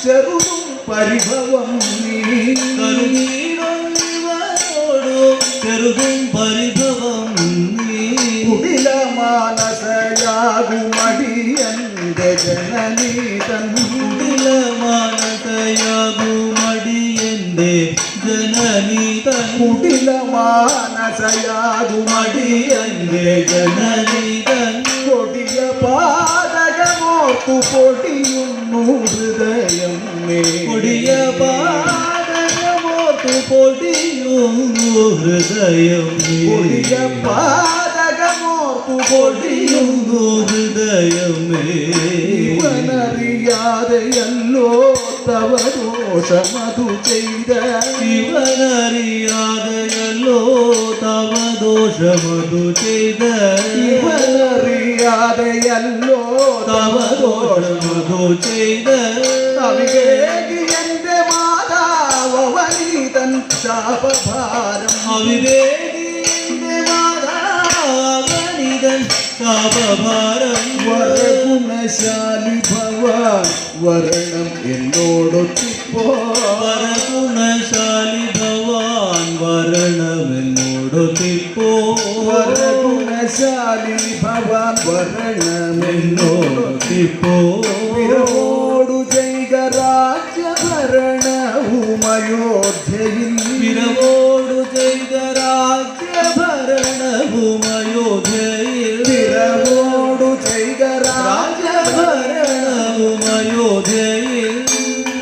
ചെറുതും പരിഭവം നീ ചെറുതും പരിഭവം നീ കുടില മാനസയാകുമടിയന്റെ ജനനീതൻ കുടില മാനസയാകുമടിയന്റെ ജനനീതൻ കുടില മാനസയാകുമടിയന്റെ ജനനീതൻ കൊടിയ പാതകമോർത്തു പൊടിയുന്നു ഹൃദയം കൊടിയ പാതകമോർത്തു പൊടിയുന്നു ഹൃദയം കൊടിയ പാതകമോർത്തു പൊടിയുന്നു ഹൃദയമേ ഇവനറിയാതെയല്ലോ തവ ദോഷമതു ചെയ്ത ഇവനറിയാതെയല്ലോ തവ ദോഷമതു ചെയ്ത ഇവനറിയാതെയല്ലോ തവ ദോഷമതു ചെയ്ത അവിവേകി എന്റെ മാതാവനീതൻ ശാപഭാരം അവിവേകിന്റെ മാതാവനിതൻ ശാപഭാരം വരഗുണശാലി ഭവാൻ വരണം എന്നോടൊത്തിപ്പോ വരഗുണശാലി ഭവാൻ വരണമെന്നോടൊത്തിപ്പോ വരഗുണശാലി ഭവാൻ വരണമെന്നോടൊത്തിപ്പോ വിരവോടു ചെയ്ത രാജ്യഭരണവുമയോധ്യയിൽ വിരവോടു ചെയ്ത രാജ്യഭരണവുമയോധ്യയിൽ